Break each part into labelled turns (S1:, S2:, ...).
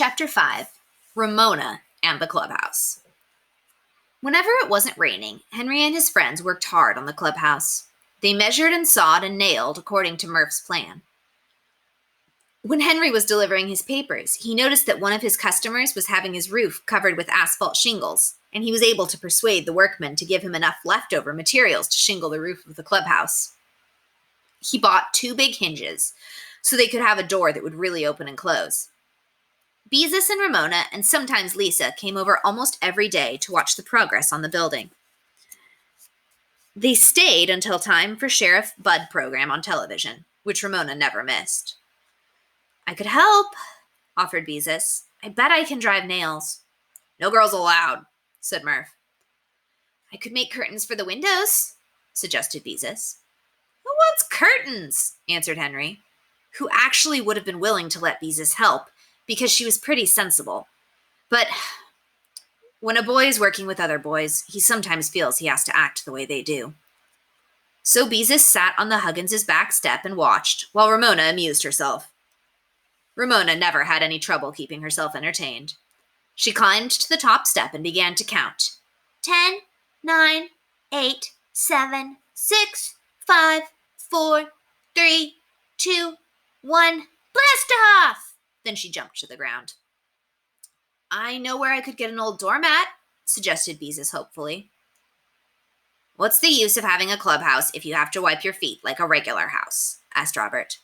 S1: Chapter 5, Ramona and the Clubhouse. Whenever it wasn't raining, Henry and his friends worked hard on the clubhouse. They measured and sawed and nailed according to Murph's plan. When Henry was delivering his papers, he noticed that one of his customers was having his roof covered with asphalt shingles, and he was able to persuade the workmen to give him enough leftover materials to shingle the roof of the clubhouse. He bought 2 big hinges so they could have a door that would really open and close. Beezus and Ramona, and sometimes Lisa, came over almost every day to watch the progress on the building. They stayed until time for Sheriff Bud program on television, which Ramona never missed. "I could help," offered Beezus. "I bet I can drive nails." "No girls allowed," said Murph. "I could make curtains for the windows," suggested Beezus. "Who wants curtains?" answered Henry, who actually would have been willing to let Beezus help, because she was pretty sensible. But when a boy is working with other boys, he sometimes feels he has to act the way they do. So Beezus sat on the Huggins' back step and watched, while Ramona amused herself. Ramona never had any trouble keeping herself entertained. She climbed to the top step and began to count. 10, 9, 8, 7, 6, 5, 4, 3, 2, 1, blast off! Then she jumped to the ground. "I know where I could get an old doormat," suggested Beezus hopefully. "What's the use of having a clubhouse if you have to wipe your feet like a regular house?" asked Robert.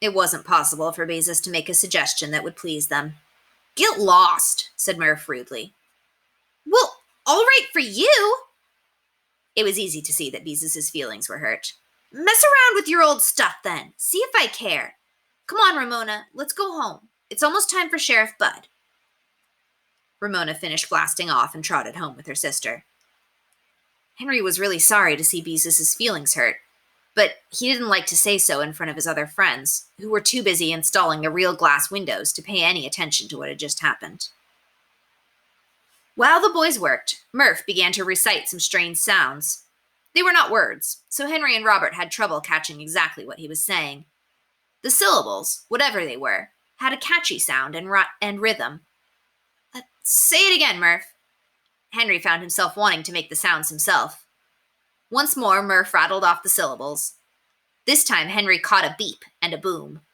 S1: It wasn't possible for Beezus to make a suggestion that would please them. "Get lost," said Murph rudely. "Well, all right for you." It was easy to see that Beezus' feelings were hurt. "Mess around with your old stuff then. See if I care. Come on, Ramona, let's go home. It's almost time for Sheriff Bud." Ramona finished blasting off and trotted home with her sister. Henry was really sorry to see Beezus' feelings hurt, but he didn't like to say so in front of his other friends, who were too busy installing the real glass windows to pay any attention to what had just happened. While the boys worked, Murph began to recite some strange sounds. They were not words, so Henry and Robert had trouble catching exactly what he was saying. The syllables, whatever they were, had a catchy sound and rhythm. "Say it again, Murph." Henry found himself wanting to make the sounds himself. Once more, Murph rattled off the syllables. This time, Henry caught a beep and a boom.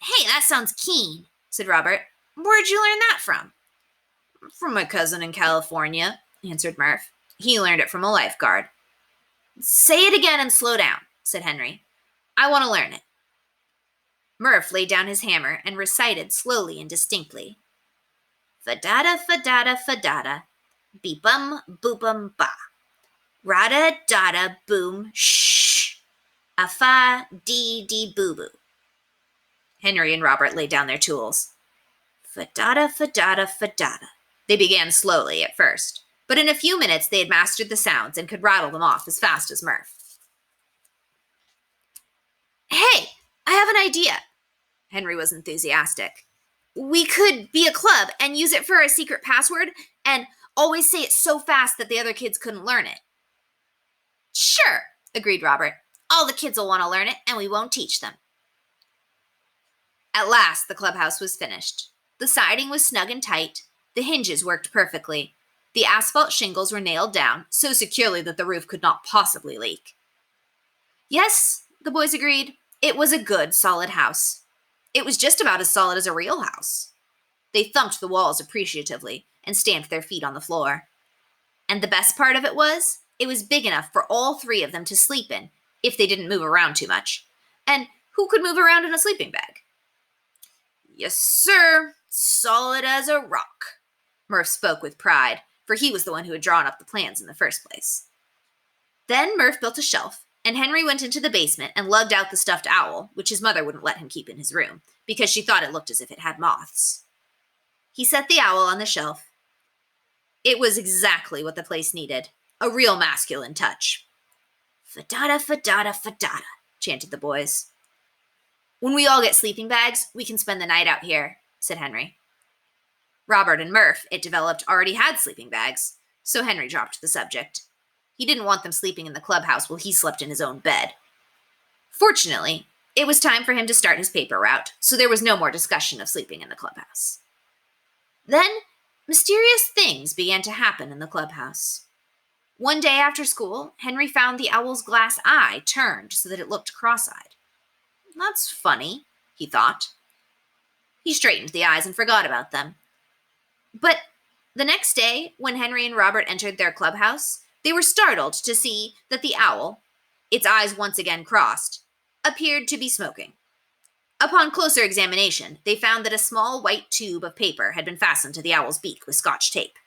S1: "Hey, that sounds keen," said Robert. "Where'd you learn that from?" "From my cousin in California," answered Murph. "He learned it from a lifeguard." "Say it again and slow down," said Henry. "I want to learn it." Murph laid down his hammer and recited slowly and distinctly. "Fa-da-da, fa-da-da, fa-da-da, beep-um, boop-um, ba. Rada-da-da, boom, shh. A-fa-dee-dee-boo-boo." Henry and Robert laid down their tools. "Fa-da-da, fa-da-da, fa-da-da." They began slowly at first, but in a few minutes they had mastered the sounds and could rattle them off as fast as Murph. "Hey, I have an idea." Henry was enthusiastic. "We could be a club and use it for our secret password and always say it so fast that the other kids couldn't learn it." "Sure," agreed Robert. "All the kids will want to learn it and we won't teach them." At last, the clubhouse was finished. The siding was snug and tight. The hinges worked perfectly. The asphalt shingles were nailed down so securely that the roof could not possibly leak. Yes, the boys agreed, it was a good, solid house. It was just about as solid as a real house. They thumped the walls appreciatively and stamped their feet on the floor. And the best part of it was big enough for all 3 of them to sleep in, if they didn't move around too much. And who could move around in a sleeping bag? "Yes, sir, solid as a rock." Murph spoke with pride, for he was the one who had drawn up the plans in the first place. Then Murph built a shelf, and Henry went into the basement and lugged out the stuffed owl, which his mother wouldn't let him keep in his room, because she thought it looked as if it had moths. He set the owl on the shelf. It was exactly what the place needed, a real masculine touch. "Fa-da-da, fa-da-da, fa-da-da," chanted the boys. "When we all get sleeping bags, we can spend the night out here," said Henry. Robert and Murph, it developed, already had sleeping bags, so Henry dropped the subject. He didn't want them sleeping in the clubhouse while he slept in his own bed. Fortunately, it was time for him to start his paper route, so there was no more discussion of sleeping in the clubhouse. Then, mysterious things began to happen in the clubhouse. One day after school, Henry found the owl's glass eye turned so that it looked cross-eyed. That's funny, he thought. He straightened the eyes and forgot about them. But the next day, when Henry and Robert entered their clubhouse, they were startled to see that the owl, its eyes once again crossed, appeared to be smoking. Upon closer examination, they found that a small white tube of paper had been fastened to the owl's beak with Scotch tape.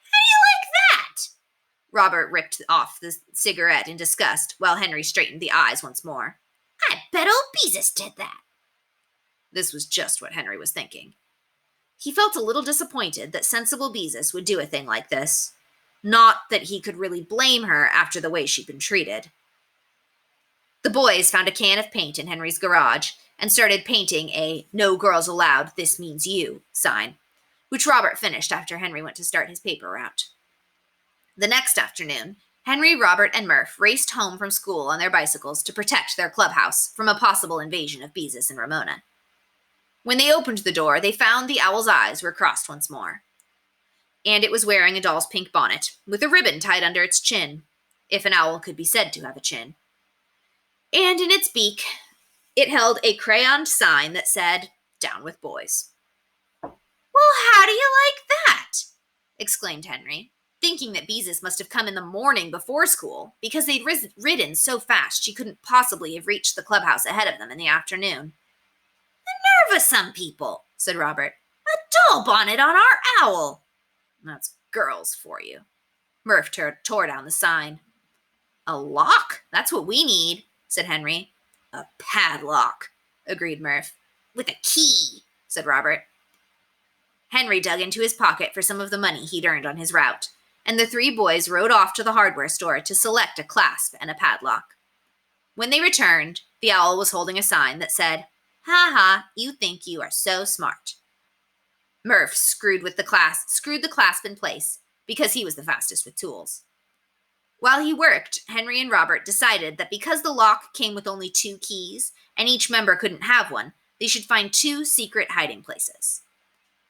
S1: How do you like that? Robert ripped off the cigarette in disgust while Henry straightened the eyes once more. I bet old Beezus did that. This was just what Henry was thinking. He felt a little disappointed that sensible Beezus would do a thing like this. Not that he could really blame her after the way she'd been treated. The boys found a can of paint in Henry's garage and started painting a "No Girls Allowed, This Means You" sign, which Robert finished after Henry went to start his paper route. The next afternoon, Henry, Robert, and Murph raced home from school on their bicycles to protect their clubhouse from a possible invasion of Beezus and Ramona. When they opened the door, they found the owl's eyes were crossed once more. And it was wearing a doll's pink bonnet, with a ribbon tied under its chin, if an owl could be said to have a chin. And in its beak, it held a crayoned sign that said, "Down with boys." "Well, how do you like that?" exclaimed Henry, thinking that Beezus must have come in the morning before school, because they'd ridden so fast she couldn't possibly have reached the clubhouse ahead of them in the afternoon. "The nerve of some people," said Robert. "A doll bonnet on our owl." "That's girls for you." Murph tore down the sign. "A lock? That's what we need," said Henry. "A padlock," agreed Murph. "With a key," said Robert. Henry dug into his pocket for some of the money he'd earned on his route, and the three boys rode off to the hardware store to select a clasp and a padlock. When they returned, the owl was holding a sign that said, "Ha ha, you think you are so smart." Murph screwed the clasp in place because he was the fastest with tools. While he worked, Henry and Robert decided that because the lock came with only 2 keys and each member couldn't have one, they should find 2 secret hiding places.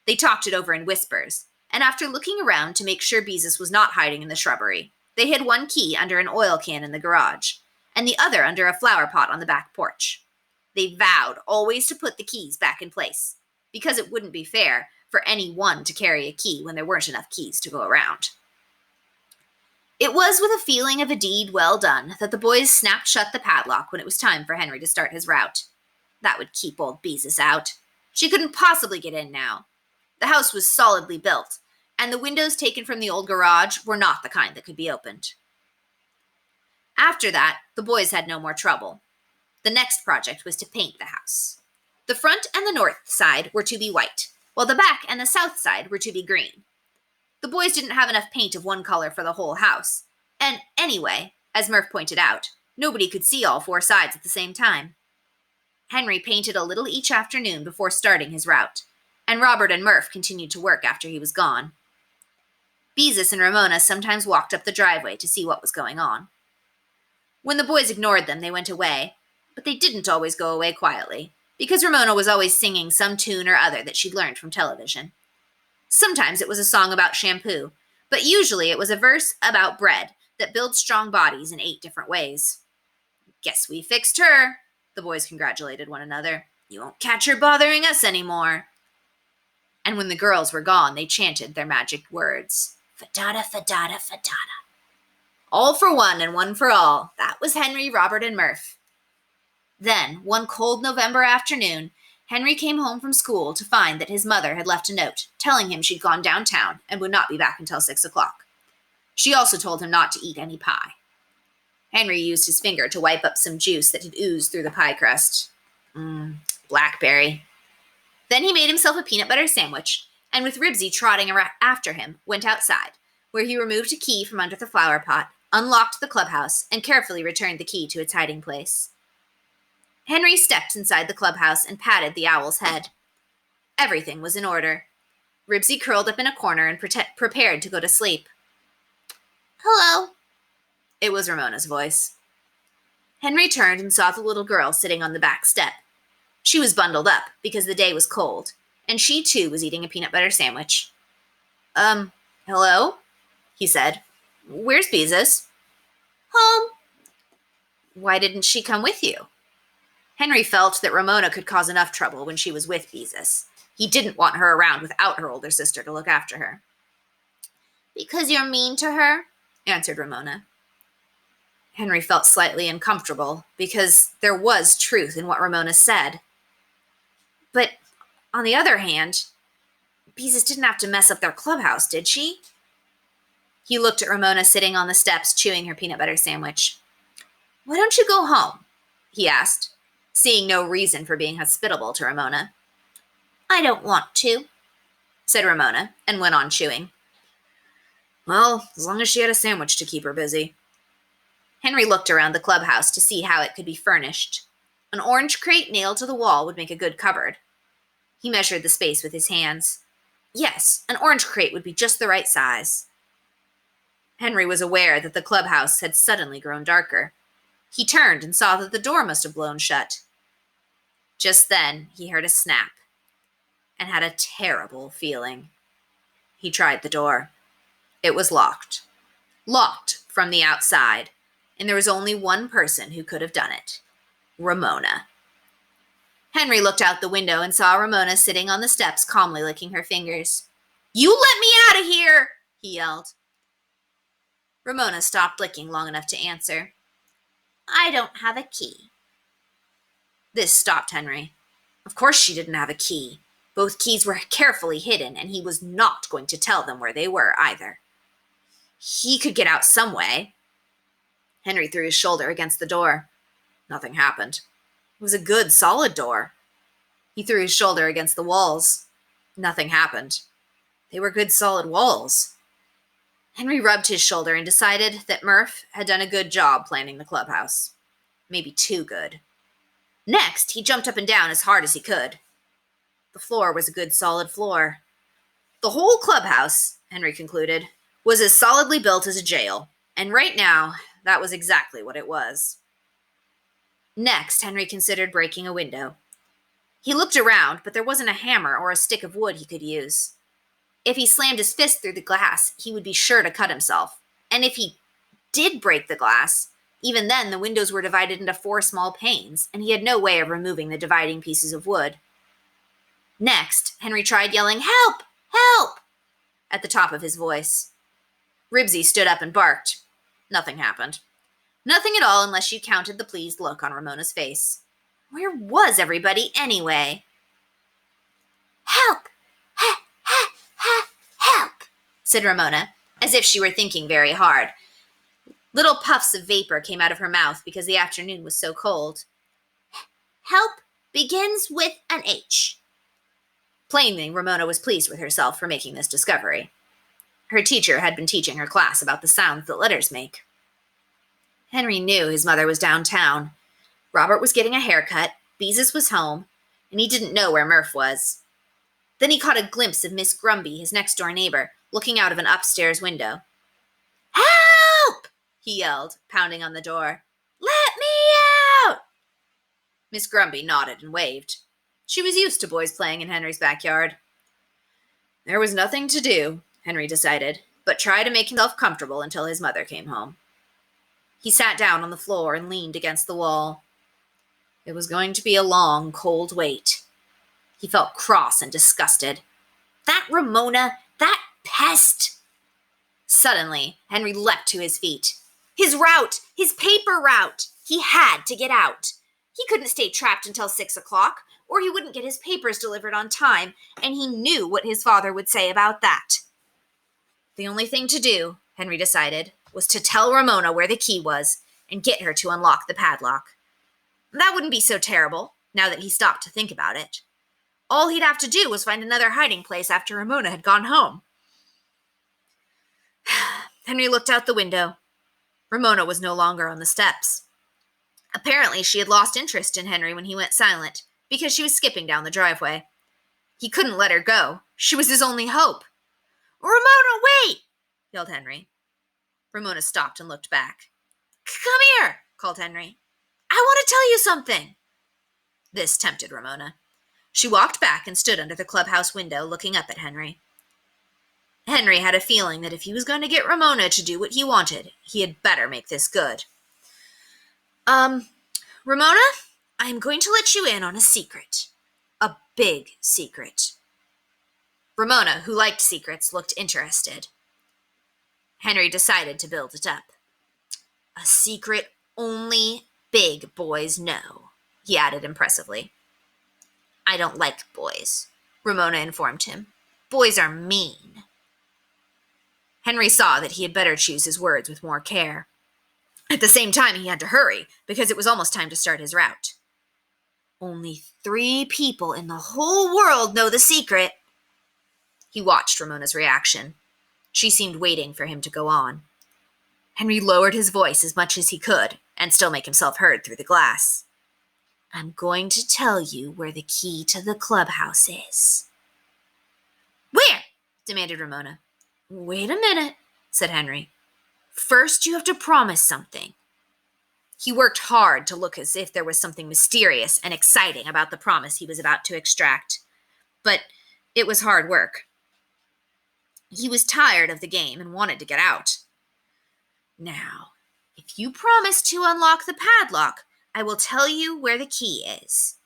S1: They talked it over in whispers, and after looking around to make sure Beezus was not hiding in the shrubbery, they hid one key under an oil can in the garage, and the other under a flower pot on the back porch. They vowed always to put the keys back in place, because it wouldn't be fair for any one to carry a key when there weren't enough keys to go around. It was with a feeling of a deed well done that the boys snapped shut the padlock when it was time for Henry to start his route. That would keep old Beezus out. She couldn't possibly get in now. The house was solidly built, and the windows taken from the old garage were not the kind that could be opened. After that, the boys had no more trouble. The next project was to paint the house. The front and the north side were to be white, while the back and the south side were to be green. The boys didn't have enough paint of one color for the whole house, and anyway, as Murph pointed out, nobody could see all 4 sides at the same time. Henry painted a little each afternoon before starting his route, and Robert and Murph continued to work after he was gone. Beezus and Ramona sometimes walked up the driveway to see what was going on. When the boys ignored them, they went away, but they didn't always go away quietly, because Ramona was always singing some tune or other that she'd learned from television. Sometimes it was a song about shampoo, but usually it was a verse about bread that builds strong bodies in 8 different ways. "Guess we fixed her," the boys congratulated one another. "You won't catch her bothering us anymore." And when the girls were gone, they chanted their magic words. Fadada, fadada, fadada. All for one and one for all. That was Henry, Robert, and Murph. Then, one cold November afternoon, Henry came home from school to find that his mother had left a note telling him she'd gone downtown and would not be back until 6 o'clock. She also told him not to eat any pie. Henry used his finger to wipe up some juice that had oozed through the pie crust. Blackberry. Then he made himself a peanut butter sandwich, and with Ribsy trotting after him, went outside, where he removed a key from under the flower pot, unlocked the clubhouse, and carefully returned the key to its hiding place. Henry stepped inside the clubhouse and patted the owl's head. Everything was in order. Ribsy curled up in a corner and prepared to go to sleep. "Hello." It was Ramona's voice. Henry turned and saw the little girl sitting on the back step. She was bundled up because the day was cold, and she too was eating a peanut butter sandwich. Hello? He said. Where's Beezus? Home. Why didn't she come with you? Henry felt that Ramona could cause enough trouble when she was with Beezus. He didn't want her around without her older sister to look after her. Because you're mean to her, answered Ramona. Henry felt slightly uncomfortable because there was truth in what Ramona said. But on the other hand, Beezus didn't have to mess up their clubhouse, did she? He looked at Ramona sitting on the steps chewing her peanut butter sandwich. Why don't you go home? He asked, seeing no reason for being hospitable to Ramona. I don't want to, said Ramona, and went on chewing. Well, as long as she had a sandwich to keep her busy. Henry looked around the clubhouse to see how it could be furnished. An orange crate nailed to the wall would make a good cupboard. He measured the space with his hands. Yes, an orange crate would be just the right size. Henry was aware that the clubhouse had suddenly grown darker. He turned and saw that the door must have blown shut. Just then, he heard a snap and had a terrible feeling. He tried the door. It was locked. Locked from the outside, and there was only one person who could have done it. Ramona. Henry looked out the window and saw Ramona sitting on the steps calmly licking her fingers. You let me out of here, he yelled. Ramona stopped licking long enough to answer. I don't have a key. This stopped Henry. Of course she didn't have a key. Both keys were carefully hidden, and he was not going to tell them where they were either. He could get out some way. Henry threw his shoulder against the door. Nothing happened. It was a good, solid door. He threw his shoulder against the walls. Nothing happened. They were good, solid walls. Henry rubbed his shoulder and decided that Murph had done a good job planning the clubhouse. Maybe too good. Next, he jumped up and down as hard as he could. The floor was a good, solid floor. The whole clubhouse, Henry concluded, was as solidly built as a jail, and right now, that was exactly what it was. Next, Henry considered breaking a window. He looked around, but there wasn't a hammer or a stick of wood he could use. If he slammed his fist through the glass, he would be sure to cut himself. And if he did break the glass, even then the windows were divided into 4 small panes, and he had no way of removing the dividing pieces of wood. Next, Henry tried yelling, "Help! Help!" at the top of his voice. Ribsy stood up and barked. Nothing happened. Nothing at all unless you counted the pleased look on Ramona's face. Where was everybody anyway? Help! Ha, ha, ha, help! Said Ramona, as if she were thinking very hard. Little puffs of vapor came out of her mouth because the afternoon was so cold. Help begins with an H. Plainly, Ramona was pleased with herself for making this discovery. Her teacher had been teaching her class about the sounds that letters make. Henry knew his mother was downtown. Robert was getting a haircut, Beezus was home, and he didn't know where Murph was. Then he caught a glimpse of Miss Grumby, his next-door neighbor, looking out of an upstairs window. Help! He yelled, pounding on the door. Let me out! Miss Grumby nodded and waved. She was used to boys playing in Henry's backyard. There was nothing to do, Henry decided, but try to make himself comfortable until his mother came home. He sat down on the floor and leaned against the wall. It was going to be a long, cold wait. He felt cross and disgusted. That Ramona, that pest! Suddenly, Henry leapt to his feet. His route! His paper route! He had to get out. He couldn't stay trapped until 6 o'clock, or he wouldn't get his papers delivered on time, and he knew what his father would say about that. The only thing to do, Henry decided, was to tell Ramona where the key was and get her to unlock the padlock. That wouldn't be so terrible, now that he stopped to think about it. All he'd have to do was find another hiding place after Ramona had gone home. Henry looked out the window. Ramona was no longer on the steps. Apparently, she had lost interest in Henry when he went silent, because she was skipping down the driveway. He couldn't let her go. She was his only hope. Ramona, wait! Yelled Henry. Ramona stopped and looked back. Come here, called Henry. I want to tell you something. This tempted Ramona. She walked back and stood under the clubhouse window, looking up at Henry. Henry had a feeling that if he was going to get Ramona to do what he wanted, he had better make this good. Ramona, I'm going to let you in on a secret. A big secret. Ramona, who liked secrets, looked interested. Henry decided to build it up. A secret only big boys know, he added impressively. I don't like boys, Ramona informed him. Boys are mean. Henry saw that he had better choose his words with more care. At the same time, he had to hurry, because it was almost time to start his route. Only 3 people in the whole world know the secret. He watched Ramona's reaction. She seemed waiting for him to go on. Henry lowered his voice as much as he could, and still make himself heard through the glass. I'm going to tell you where the key to the clubhouse is. Where? Demanded Ramona. Wait a minute, said Henry. First, you have to promise something. He worked hard to look as if there was something mysterious and exciting about the promise he was about to extract. But it was hard work. He was tired of the game and wanted to get out. Now, if you promise to unlock the padlock, I will tell you where the key is.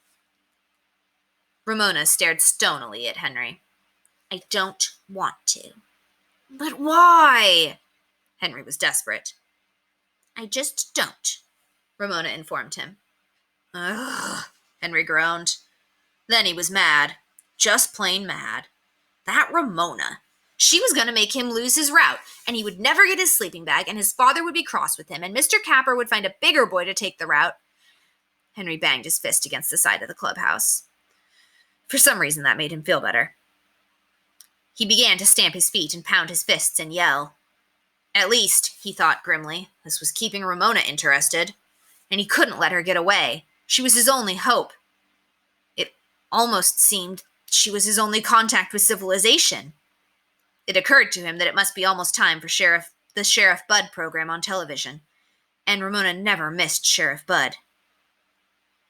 S1: Ramona stared stonily at Henry. I don't want to. But why? Henry was desperate. I just don't, Ramona informed him. Ugh, Henry groaned. Then he was mad. Just plain mad. That Ramona. She was going to make him lose his route, and he would never get his sleeping bag, and his father would be cross with him, and Mr. Capper would find a bigger boy to take the route. Henry banged his fist against the side of the clubhouse. For some reason, that made him feel better. He began to stamp his feet and pound his fists and yell. At least, he thought grimly, this was keeping Ramona interested, and he couldn't let her get away. She was his only hope. It almost seemed she was his only contact with civilization. It occurred to him that it must be almost time for the Sheriff Bud program on television, and Ramona never missed Sheriff Bud.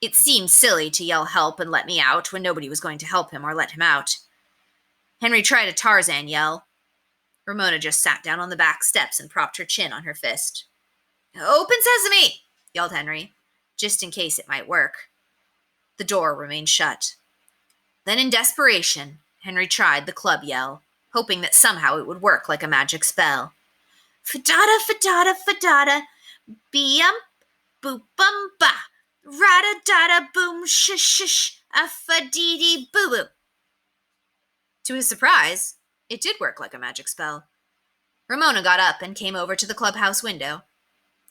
S1: It seemed silly to yell help and let me out when nobody was going to help him or let him out. Henry tried a Tarzan yell. Ramona just sat down on the back steps and propped her chin on her fist. Open sesame, yelled Henry, just in case it might work. The door remained shut. Then in desperation, Henry tried the club yell, hoping that somehow it would work like a magic spell. Fadada, fadada, fadada, be-um, boop-bum-ba, rada-dada, boom, shish-shish, a-fa-dee-dee, boo-boo. To his surprise, it did work like a magic spell. Ramona got up and came over to the clubhouse window.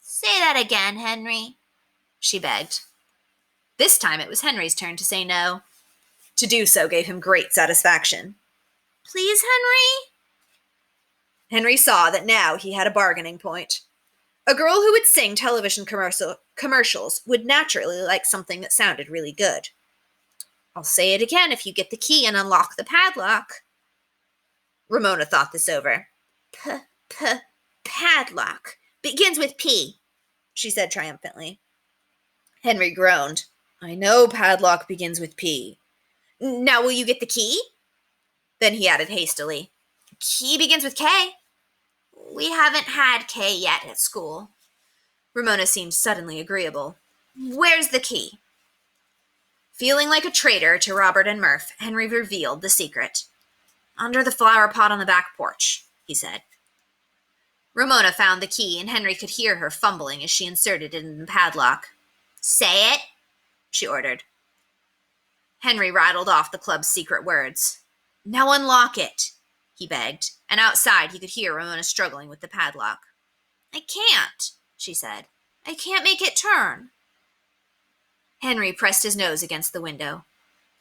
S1: Say that again, Henry, she begged. This time it was Henry's turn to say no. To do so gave him great satisfaction. Please, Henry? Henry saw that now he had a bargaining point. A girl who would sing television commercials would naturally like something that sounded really good. I'll say it again if you get the key and unlock the padlock. Ramona thought this over. Padlock. Begins with P, she said triumphantly. Henry groaned. I know padlock begins with P. Now will you get the key? Then he added hastily. Key begins with K. We haven't had K yet at school. Ramona seemed suddenly agreeable. Where's the key? Feeling like a traitor to Robert and Murph, Henry revealed the secret. Under the flower pot on the back porch, he said. Ramona found the key, and Henry could hear her fumbling as she inserted it in the padlock. Say it, she ordered. Henry rattled off the club's secret words. Now unlock it, he begged, and outside he could hear Ramona struggling with the padlock. I can't, she said. I can't make it turn. Henry pressed his nose against the window.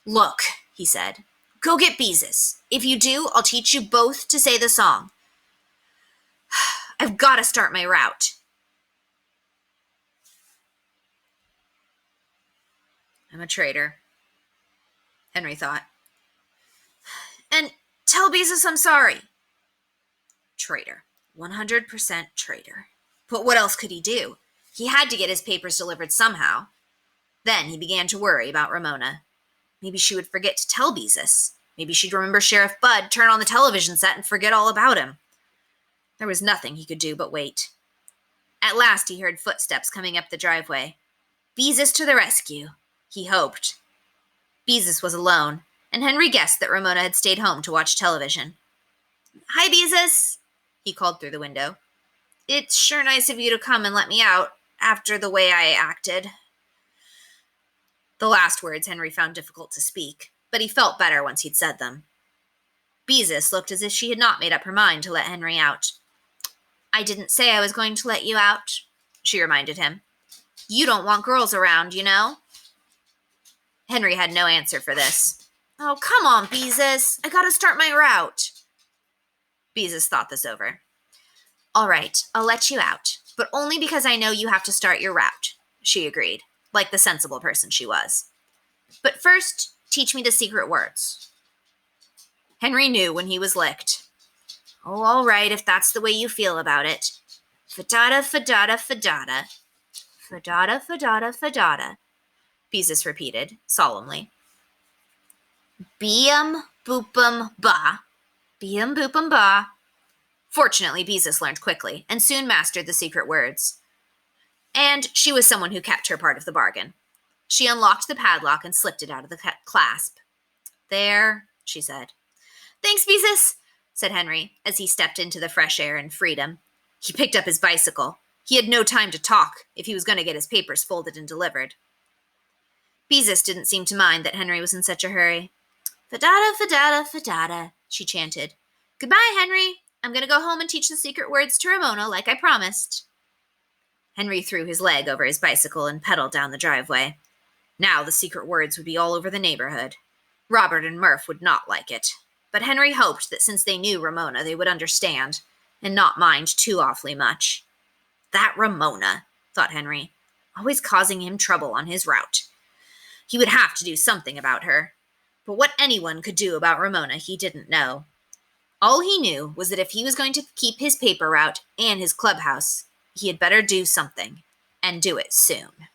S1: Look, he said. Go get Beezus. If you do, I'll teach you both to say the song. I've got to start my route. I'm a traitor, Henry thought. And tell Beezus I'm sorry. Traitor. 100% traitor. But what else could he do? He had to get his papers delivered somehow. Then he began to worry about Ramona. Maybe she would forget to tell Beezus. Maybe she'd remember Sheriff Bud, turn on the television set, and forget all about him. There was nothing he could do but wait. At last he heard footsteps coming up the driveway. Beezus to the rescue, he hoped. Beezus was alone, and Henry guessed that Ramona had stayed home to watch television. "Hi, Beezus," he called through the window. "It's sure nice of you to come and let me out, after the way I acted." The last words Henry found difficult to speak, but he felt better once he'd said them. Beezus looked as if she had not made up her mind to let Henry out. "I didn't say I was going to let you out," she reminded him. "You don't want girls around, you know." Henry had no answer for this. "Oh, come on, Beezus. I gotta start my route." Beezus thought this over. "All right, I'll let you out, but only because I know you have to start your route," she agreed, like the sensible person she was. "But first, teach me the secret words." Henry knew when he was licked. "Oh, all right, if that's the way you feel about it. Fadada, fadada, fadada. Fadada, fadada, fadada," Beezus repeated, solemnly. "Beum, boopum, ba. Beum, boopum, ba." Fortunately, Beezus learned quickly and soon mastered the secret words. And she was someone who kept her part of the bargain. She unlocked the padlock and slipped it out of the clasp. "There," she said. "Thanks, Beezus," said Henry, as he stepped into the fresh air and freedom. He picked up his bicycle. He had no time to talk if he was going to get his papers folded and delivered. Beezus didn't seem to mind that Henry was in such a hurry. "Fadada, fadada, fadada," she chanted. "Goodbye, Henry. I'm going to go home and teach the secret words to Ramona like I promised." Henry threw his leg over his bicycle and pedaled down the driveway. Now the secret words would be all over the neighborhood. Robert and Murph would not like it, but Henry hoped that since they knew Ramona, they would understand and not mind too awfully much. That Ramona, thought Henry, always causing him trouble on his route. He would have to do something about her, but what anyone could do about Ramona he didn't know. All he knew was that if he was going to keep his paper route and his clubhouse, he had better do something, and do it soon.